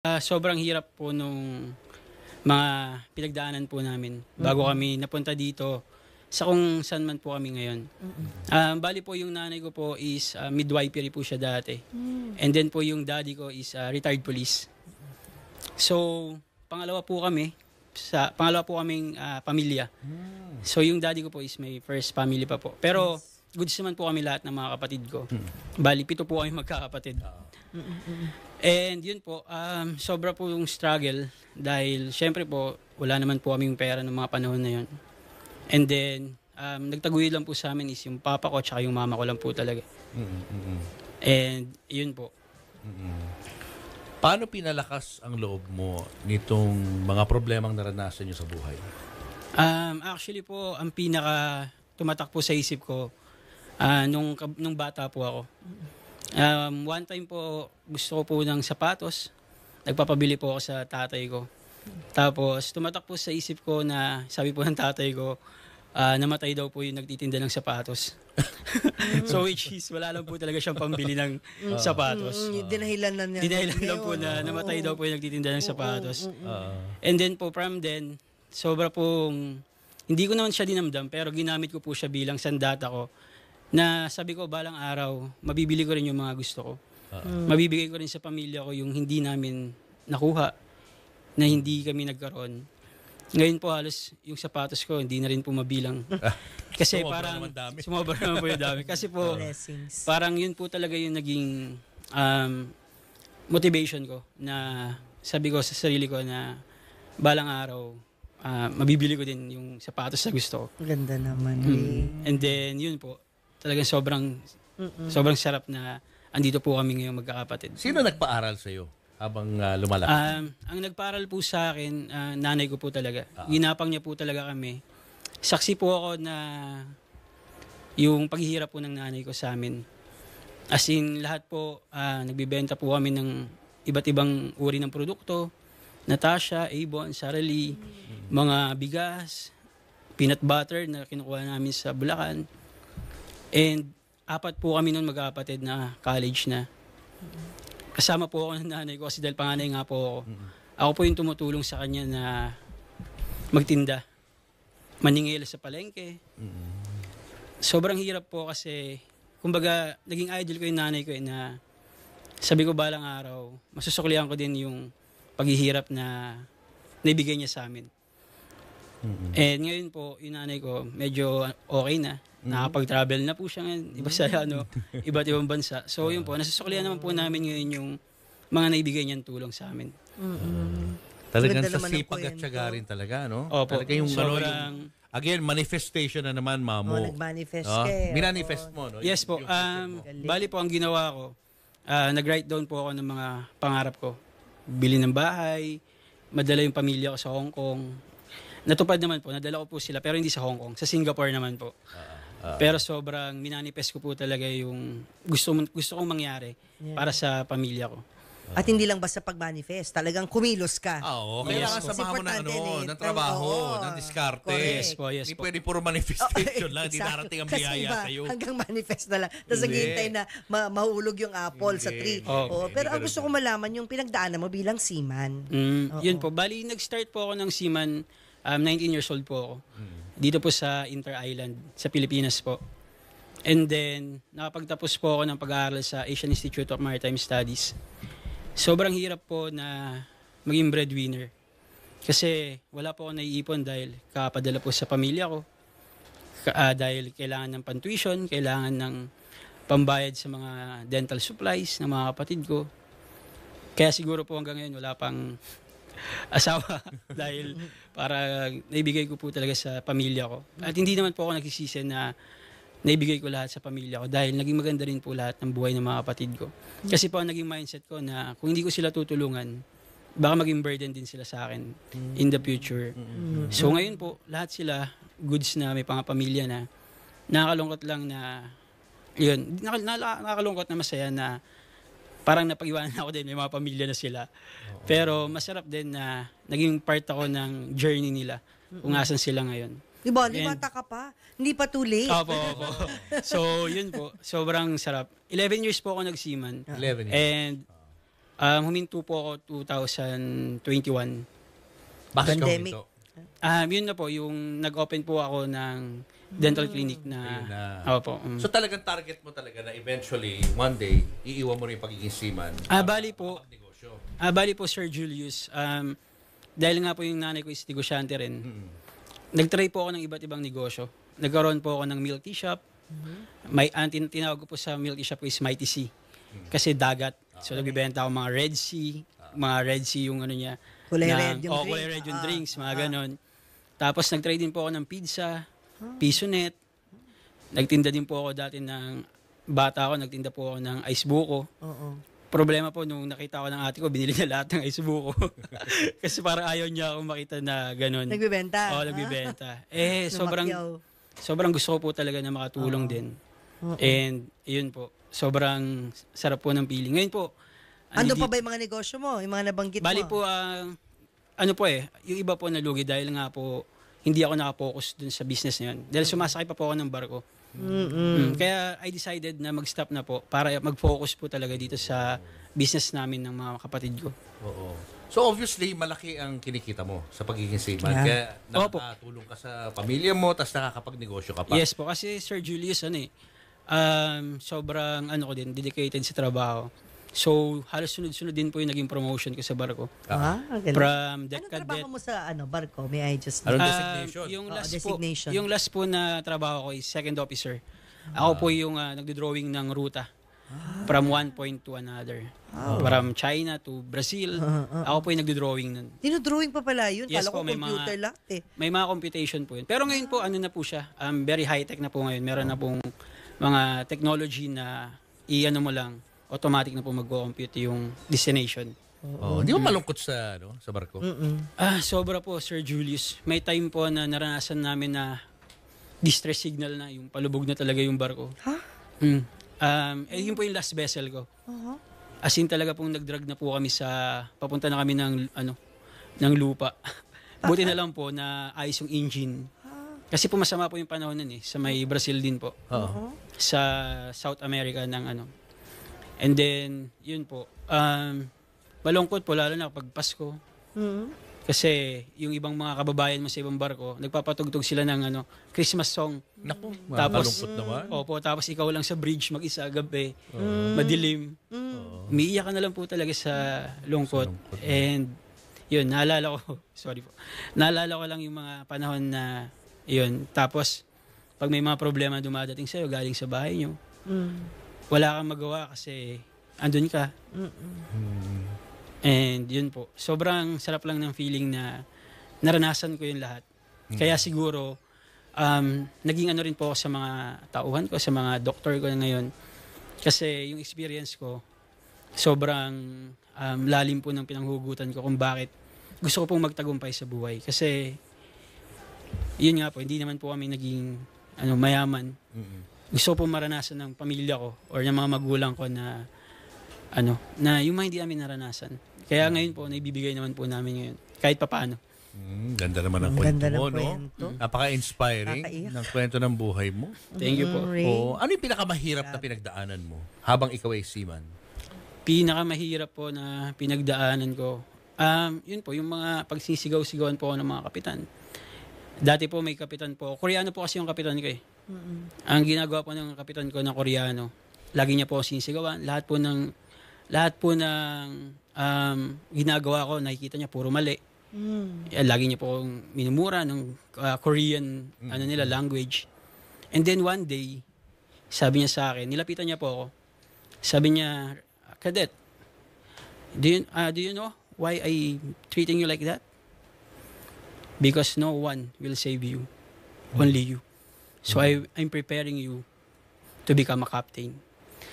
Sobrang hirap po nung mga pinagdaanan po namin bago kami napunta dito sa kung saan man po kami ngayon. Bali po yung nanay ko po is midwifery po siya dati. And then po yung daddy ko is retired police. So, pangalawa po kaming pamilya. So, yung daddy ko po is may first family pa po. Pero, goods naman po kami lahat ng mga kapatid ko. Bali, 7 po kami magkakapatid. And yun po, sobra po yung struggle dahil syempre po, wala naman po kaming pera ng mga panahon na yun. And then, nagtaguyod lang po sa amin is yung papa ko at yung mama ko lang po talaga. And yun po. Paano pinalakas ang loob mo nitong mga problemang naranasan nyo sa buhay? Actually po, ang pinaka tumatak po sa isip ko, nung bata po ako. One time po, gusto ko po ng sapatos. Nagpapabili po ako sa tatay ko. Tapos, tumatak po sa isip ko na, sabi po ng tatay ko, namatay daw po yung nagtitinda ng sapatos. So, which is, wala lang po talaga siyang pambili ng sapatos. Dinahilan na niya. Dinahilan lang po na namatay daw po yung nagtitinda ng sapatos. And then po, from then, sobra pong, hindi ko naman siya dinamdam, pero ginamit ko po siya bilang sandata ko na sabi ko, balang araw, mabibili ko rin yung mga gusto ko. Mabibigay ko rin sa pamilya ko yung hindi namin nakuha, na hindi kami nagkaroon. Ngayon po halos yung sapatos ko, hindi na rin po mabilang. Kasi parang, sumobra naman po yung dami. Kasi po, parang yun po talaga yung naging motivation ko na sabi ko sa sarili ko na balang araw, mabibili ko din yung sapatos na gusto ko. Ganda naman. And then, yun po, talagang sobrang sarap na andito po kami ngayong magkakapatid. Sino nagpaaral sa iyo habang lumalaki? Ang nagpaaral po sa akin, nanay ko po talaga. Ginapang niya po talaga kami. Saksi po ako na yung paghihirap po ng nanay ko sa amin. As in, lahat po, nagbibenta po kami ng iba't ibang uri ng produkto. Natasha, Avon, Sara Lee, mga bigas, peanut butter na kinukuha namin sa Bulacan. And 4 po kami noon magkakapatid na college na. Kasama po ako ng nanay ko kasi dahil panganay nga po ako. Ako po yung tumutulong sa kanya na magtinda. Maningil sa palengke. Sobrang hirap po kasi, kumbaga, naging idol ko yung nanay ko na sabi ko balang araw, masusuklihan ko din yung paghihirap na naibigay niya sa amin. And ngayon po, yung nanay ko, medyo okay na. Nakapag-travel na po siya ngayon. Iba sa iba't ibang bansa. So yun po, nasusuklihan naman po namin ngayon yung mga naibigay niyang tulong sa amin. Talagang sa sipag at tiyaga rin talaga, no? Opo. Talaga yung, sobrang, again, manifestation na naman, Mamo. Nag-manifest ka eh. Minanifest mo, no? yes po. Bali po, ang ginawa ko, nag-write down po ako ng mga pangarap ko. Bili ng bahay, madala yung pamilya ko sa Hong Kong. Natupad naman po, nadala ko po sila, pero hindi sa Hong Kong, sa Singapore naman po. Pero sobrang minanifest ko po talaga yung gusto kong mangyari para sa pamilya ko. At hindi lang basta pag-manifest, talagang kumilos ka. Oo, Yes kailangan po. samahan mo ng trabaho, ng diskarte. Yes po, yes Hindi po. pwede puro manifestation lang, hindi darating ang biyaya iba, sa'yo. hanggang manifest na lang. Tapos naghihintay na mahulog yung apple sa tree. Pero ang gusto ko malaman, yung pinagdaanan mo bilang seaman. Yun po, bali nag-start po ako ng seaman, 19 years old po ako. Dito po sa Inter-Island, sa Pilipinas po. And then, nakapagtapos po ako ng pag-aaral sa Asian Institute of Maritime Studies. Sobrang hirap po na maging breadwinner. Kasi wala po ako naiipon dahil kapadala po sa pamilya ko. Dahil kailangan ng pantuition, kailangan ng pambayad sa mga dental supplies ng mga kapatid ko. Kaya siguro po hanggang ngayon wala pang asawa dahil para naibigay ko po talaga sa pamilya ko. At hindi naman po ako nagsisisi na naibigay ko lahat sa pamilya ko dahil naging maganda rin po lahat ng buhay ng mga kapatid ko. Kasi po naging mindset ko na kung hindi ko sila tutulungan, baka maging burden din sila sa akin in the future. So ngayon po, lahat sila goods na may pamilya na. Nakakalungkot lang na yun, nakakalungkot na masaya na parang napag-iwanan ako din, may mga pamilya na sila. Pero masarap din na naging part ako ng journey nila kung asan sila ngayon. Diba, bata ka pa. Hindi pa too late. Opo. So, yun po. Sobrang sarap. 11 years po ako nag-seaman. 11 years. And Huminto po ako 2021. Bakit ka Pandemic. huminto? Yun na po, yung nag-open po ako ng dental clinic Ayun na... na. Opo. So talagang target mo talaga na eventually, one day, iiwan mo rin yung pagiging seaman. Bali po, Negosyo. bali po, Sir Julius, dahil nga po yung nanay ko is negosyante rin, nag-try po ako ng iba't ibang negosyo. Nagkaroon po ako ng milk tea shop. May tinawag ko po sa milk tea shop ko is Mighty Sea. Kasi dagat. So nagbibenta ako mga Red Sea yung ano niya. Kulay red yung drink. Kulay red yung drinks, mga ganon. Tapos nag-try din po ako ng pizza, pisonet. Nagtinda din po ako dati ng bata ako, nagtinda po ako ng ice buko. Oo. Problema po, nung nakita ko ng ate ko, binili niya lahat ng ice buko. Kasi parang ayaw niya akong makita na ganon. Nagbibenta? Oo, nagbibenta. Lumakyaw. Sobrang gusto ko po talaga na makatulong din. And yun po, sobrang sarap po ng feeling. Ngayon po, Ano pa ba yung mga negosyo mo? Yung mga nabanggit bali mo? po, ano po yung iba po nalugi dahil nga po, hindi ako nakapokus dun sa business na yun. Dahil sumasakay pa po ako ng barko. Kaya I decided na mag-stop na po para mag-focus po talaga dito sa business namin ng mga kapatid ko. Oo. So obviously, malaki ang kinikita mo sa pagiging seaman. Yeah. Kaya Opo. nakatulong ka sa pamilya mo, tapos nakakapagnegosyo ka pa. Yes po, kasi Sir Julius, sobrang ko din, dedicated sa trabaho. So, halos sunod-sunod din po yung naging promotion ko sa barko. Galing. From deck Anong cadet. trabaho mo sa barko? May I just Anong know? designation? Yung Oo, last designation. po, yung last po na trabaho ko is second officer. Ako po yung nagdo-drawing ng ruta. From one point to another. From China to Brazil. Ako po yung nagdo-drawing nun. Dinodrawing pa pala yun. Yes Kala ko po, may computer mga- lahat eh. May mga computation po yun. Pero ngayon po, ano na po siya, very high-tech na po ngayon. Meron na pong mga technology na i-ano mo lang, automatic na po mag-compute yung destination. Oh, di ba malungkot sa sa barko? Sobra po, Sir Julius. May time po na naranasan namin na distress signal na, yung palubog na talaga yung barko. Ha? Yun po yung last vessel ko. As in talaga pong nag-drag na po kami papunta na kami ng lupa. Buti na lang po na ayos yung engine. Kasi po masama po yung panahon nun sa may Brazil din po. Sa South America ng And then, yun po. Malungkot po, lalo na kapag Pasko. Kasi yung ibang mga kababayan mo sa ibang barko, nagpapatugtog sila ng Christmas song. Naku, Tapos, malungkot naman. Opo, tapos ikaw lang sa bridge mag-isa gabi, madilim. Umiiyak ka na lang po talaga sa lungkot. And yun, naalala ko, sorry po, naalala ko lang yung mga panahon na yun. Tapos, pag may mga problema dumadating sa'yo, galing sa bahay nyo, wala kang magawa kasi andun ka. And yun po, sobrang sarap lang ng feeling na naranasan ko yung lahat. Kaya siguro, naging rin po ako sa mga tauhan ko, sa mga doktor ko ngayon. Kasi yung experience ko, sobrang lalim po ng pinanghugutan ko kung bakit gusto ko pong magtagumpay sa buhay. Kasi, yun nga po, hindi naman po kami naging mayaman. Gusto ko pong maranasan ng pamilya ko or ng mga magulang ko na na yung mga hindi namin naranasan. Kaya ngayon po, naibibigay naman po namin ngayon. Kahit papaano. Ganda naman ang Ganda kwento mo, ng kwento. no? Napaka-inspiring Nakakaiyak. ng kwento ng buhay mo. Thank you po. Ray. Oh, ano yung pinakamahirap na pinagdaanan mo habang ikaw ay seaman? Pinakamahirap po na pinagdaanan ko, yun po, yung mga pagsisigaw-sigawan po ako ng mga kapitan. Dati po may kapitan po. Koreano po kasi yung kapitan ko eh. Ang ginagawa po ng kapitan ko na Koreano, lagi niya po sinisigawan. Lahat po ng ginagawa ko, nakikita niya puro mali. Lagi niya po akong minumura ng Korean language. And then one day, sabi niya sa akin, nilapitan niya po ako. Sabi niya, "Cadet, do you know why I treating you like that? Because no one will save you, only you. So I'm preparing you to become a captain."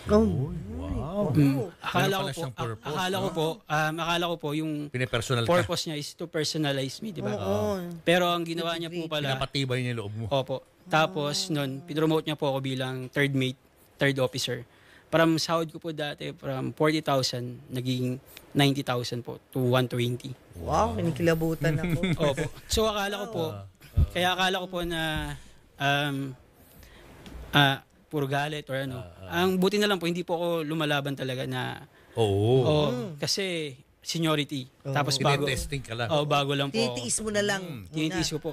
Oh. Wow. Akala Meron pala ko siyang purpose, akala ko po yung Pinipersonal ka. purpose niya is to personalize me, di ba? Oo. Pero ang ginawa niya po pala, Pinapatibay niya yung loob mo. opo. Tapos nun, pinromote niya po ako bilang third mate, third officer. From sahod ko po dati, from 40,000, naging 90,000 po to 120. Wow, kinikilabutan ako. Opo. So akala ko po na puro galit or Ang buti na lang po, hindi po ako lumalaban talaga na Oo. Kasi seniority. Tapos bago. Tinetesting ka lang. Bago lang po ako. Titiis mo na lang. Tinitiis ko po.